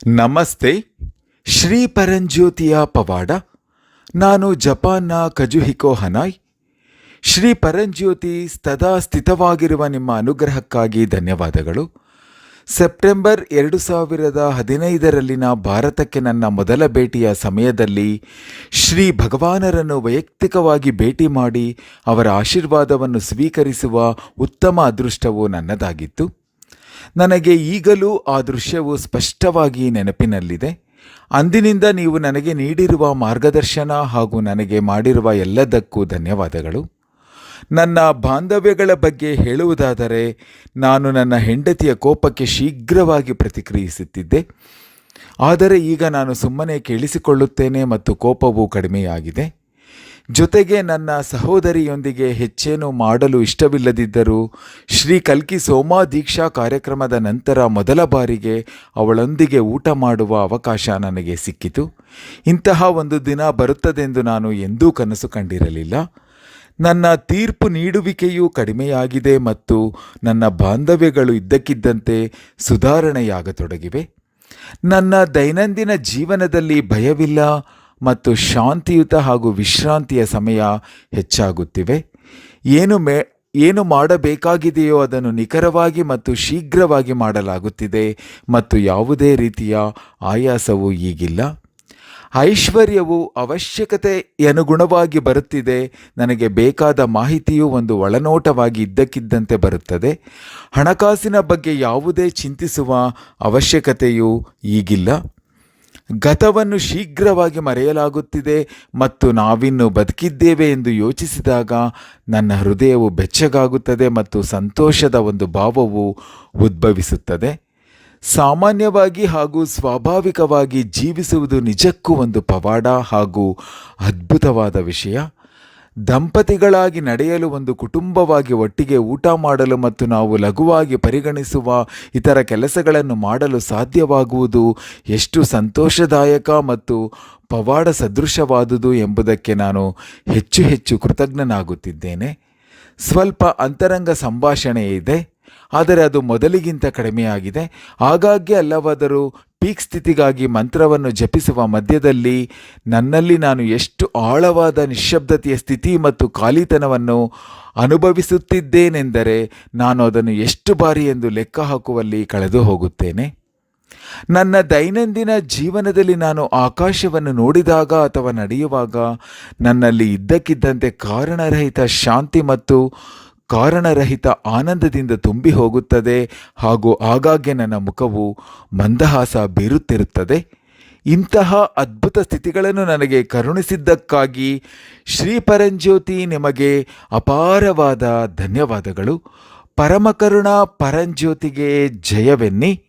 ನಮಸ್ತೆ. ಶ್ರೀ ಪರಂಜ್ಯೋತಿಯ ಪವಾಡ. ನಾನು ಜಪಾನ್ನ ಕಜುಹಿಕೋ ಹನಾಯ್. ಶ್ರೀ ಪರಂಜ್ಯೋತಿ ಸದಾ ಸ್ಥಿತವಾಗಿರುವ ನಿಮ್ಮ ಅನುಗ್ರಹಕ್ಕಾಗಿ ಧನ್ಯವಾದಗಳು. ಸೆಪ್ಟೆಂಬರ್ 2015 ಭಾರತಕ್ಕೆ ನನ್ನ ಮೊದಲ ಭೇಟಿಯ ಸಮಯದಲ್ಲಿ ಶ್ರೀ ಭಗವಾನರನ್ನು ವೈಯಕ್ತಿಕವಾಗಿ ಭೇಟಿ ಮಾಡಿ ಅವರ ಆಶೀರ್ವಾದವನ್ನು ಸ್ವೀಕರಿಸುವ ಉತ್ತಮ ಅದೃಷ್ಟವು ನನ್ನದಾಗಿತ್ತು. ನನಗೆ ಈಗಲೂ ಆ ದೃಶ್ಯವು ಸ್ಪಷ್ಟವಾಗಿ ನೆನಪಿನಲ್ಲಿದೆ. ಅಂದಿನಿಂದ ನೀವು ನನಗೆ ನೀಡಿರುವ ಮಾರ್ಗದರ್ಶನ ಹಾಗೂ ನನಗೆ ಮಾಡಿರುವ ಎಲ್ಲದಕ್ಕೂ ಧನ್ಯವಾದಗಳು. ನನ್ನ ಬಾಂಧವ್ಯಗಳ ಬಗ್ಗೆ ಹೇಳುವುದಾದರೆ, ನಾನು ನನ್ನ ಹೆಂಡತಿಯ ಕೋಪಕ್ಕೆ ಶೀಘ್ರವಾಗಿ ಪ್ರತಿಕ್ರಿಯಿಸುತ್ತಿದ್ದೆ. ಆದರೆ ಈಗ ನಾನು ಸುಮ್ಮನೆ ಕೇಳಿಸಿಕೊಳ್ಳುತ್ತೇನೆ ಮತ್ತು ಕೋಪವು ಕಡಿಮೆಯಾಗಿದೆ. ಜೊತೆಗೆ ನನ್ನ ಸಹೋದರಿಯೊಂದಿಗೆ ಹೆಚ್ಚೇನು ಮಾಡಲು ಇಷ್ಟವಿಲ್ಲದಿದ್ದರೂ ಶ್ರೀ ಕಲ್ಕಿ ಸೋಮಾ ದೀಕ್ಷಾ ಕಾರ್ಯಕ್ರಮದ ನಂತರ ಮೊದಲ ಬಾರಿಗೆ ಅವಳೊಂದಿಗೆ ಊಟ ಮಾಡುವ ಅವಕಾಶ ನನಗೆ ಸಿಕ್ಕಿತು. ಇಂತಹ ಒಂದು ದಿನ ಬರುತ್ತದೆಂದು ನಾನು ಎಂದೂ ಕನಸು ಕಂಡಿರಲಿಲ್ಲ. ನನ್ನ ತೀರ್ಪು ನೀಡುವಿಕೆಯೂ ಕಡಿಮೆಯಾಗಿದೆ ಮತ್ತು ನನ್ನ ಬಾಂಧವ್ಯಗಳು ಇದ್ದಕ್ಕಿದ್ದಂತೆ ಸುಧಾರಣೆಯಾಗತೊಡಗಿವೆ. ನನ್ನ ದೈನಂದಿನ ಜೀವನದಲ್ಲಿ ಭಯವಿಲ್ಲ ಮತ್ತು ಶಾಂತಿಯುತ ಹಾಗೂ ವಿಶ್ರಾಂತಿಯ ಸಮಯ ಹೆಚ್ಚಾಗುತ್ತಿವೆ. ಏನು ಮಾಡಬೇಕಾಗಿದೆಯೋ ಅದನ್ನು ನಿಖರವಾಗಿ ಮತ್ತು ಶೀಘ್ರವಾಗಿ ಮಾಡಲಾಗುತ್ತಿದೆ ಮತ್ತು ಯಾವುದೇ ರೀತಿಯ ಆಯಾಸವೂ ಈಗಿಲ್ಲ. ಐಶ್ವರ್ಯವು ಅವಶ್ಯಕತೆಯನುಗುಣವಾಗಿ ಬರುತ್ತಿದೆ. ನನಗೆ ಬೇಕಾದ ಮಾಹಿತಿಯು ಒಂದು ಒಳನೋಟವಾಗಿ ಇದ್ದಕ್ಕಿದ್ದಂತೆ ಬರುತ್ತದೆ. ಹಣಕಾಸಿನ ಬಗ್ಗೆ ಯಾವುದೇ ಚಿಂತಿಸುವ ಅವಶ್ಯಕತೆಯೂ ಈಗಿಲ್ಲ. ಗತವನ್ನು ಶೀಘ್ರವಾಗಿ ಮರೆಯಲಾಗುತ್ತಿದೆ ಮತ್ತು ನಾವಿನ್ನು ಬದುಕಿದ್ದೇವೆ ಎಂದು ಯೋಚಿಸಿದಾಗ ನನ್ನ ಹೃದಯವು ಬೆಚ್ಚಗಾಗುತ್ತದೆ ಮತ್ತು ಸಂತೋಷದ ಒಂದು ಭಾವವು ಉದ್ಭವಿಸುತ್ತದೆ. ಸಾಮಾನ್ಯವಾಗಿ ಹಾಗೂ ಸ್ವಾಭಾವಿಕವಾಗಿ ಜೀವಿಸುವುದು ನಿಜಕ್ಕೂ ಒಂದು ಪವಾಡ ಹಾಗೂ ಅದ್ಭುತವಾದ ವಿಷಯ. ದಂಪತಿಗಳಾಗಿ ನಡೆಯಲು, ಒಂದು ಕುಟುಂಬವಾಗಿ ಒಟ್ಟಿಗೆ ಊಟ ಮಾಡಲು ಮತ್ತು ನಾವು ಲಘುವಾಗಿ ಪರಿಗಣಿಸುವ ಇತರ ಕೆಲಸಗಳನ್ನು ಮಾಡಲು ಸಾಧ್ಯವಾಗುವುದು ಎಷ್ಟು ಸಂತೋಷದಾಯಕ ಮತ್ತು ಪವಾಡ ಸದೃಶವಾದುದು ಎಂಬುದಕ್ಕೆ ನಾನು ಹೆಚ್ಚು ಹೆಚ್ಚು ಕೃತಜ್ಞನಾಗುತ್ತಿದ್ದೇನೆ. ಸ್ವಲ್ಪ ಅಂತರಂಗ ಸಂಭಾಷಣೆ ಇದೆ, ಆದರೆ ಅದು ಮೊದಲಿಗಿಂತ ಕಡಿಮೆಯಾಗಿದೆ. ಆಗಾಗ್ಗೆ ಅಲ್ಲವಾದರೂ ಪೀಕ್ ಸ್ಥಿತಿಗಾಗಿ ಮಂತ್ರವನ್ನು ಜಪಿಸುವ ಮಧ್ಯದಲ್ಲಿ ನನ್ನಲ್ಲಿ ನಾನು ಎಷ್ಟು ಆಳವಾದ ನಿಶ್ಶಬ್ದತೆಯ ಸ್ಥಿತಿ ಮತ್ತು ಖಾಲಿತನವನ್ನು ಅನುಭವಿಸುತ್ತಿದ್ದೇನೆಂದರೆ ನಾನು ಅದನ್ನು ಎಷ್ಟು ಬಾರಿ ಎಂದು ಲೆಕ್ಕ ಹಾಕುವಲ್ಲಿ ಕಳೆದು ಹೋಗುತ್ತೇನೆ. ನನ್ನ ದೈನಂದಿನ ಜೀವನದಲ್ಲಿ ನಾನು ಆಕಾಶವನ್ನು ನೋಡಿದಾಗ ಅಥವಾ ನಡೆಯುವಾಗ ನನ್ನಲ್ಲಿ ಇದ್ದಕ್ಕಿದ್ದಂತೆ ಕಾರಣರಹಿತ ಶಾಂತಿ ಮತ್ತು ಕಾರಣರಹಿತ ಆನಂದದಿಂದ ತುಂಬಿ ಹೋಗುತ್ತದೆ ಹಾಗೂ ಆಗಾಗ್ಗೆ ನನ್ನ ಮುಖವು ಮಂದಹಾಸ ಬೀರುತ್ತಿರುತ್ತದೆ. ಇಂತಹ ಅದ್ಭುತ ಸ್ಥಿತಿಗಳನ್ನು ನನಗೆ ಕರುಣಿಸಿದ್ದಕ್ಕಾಗಿ ಶ್ರೀ ಪರಂಜ್ಯೋತಿ ನಿಮಗೆ ಅಪಾರವಾದ ಧನ್ಯವಾದಗಳು. ಪರಮಕರುಣಾ ಪರಂಜ್ಯೋತಿಗೆ ಜಯವೆನ್ನಿ.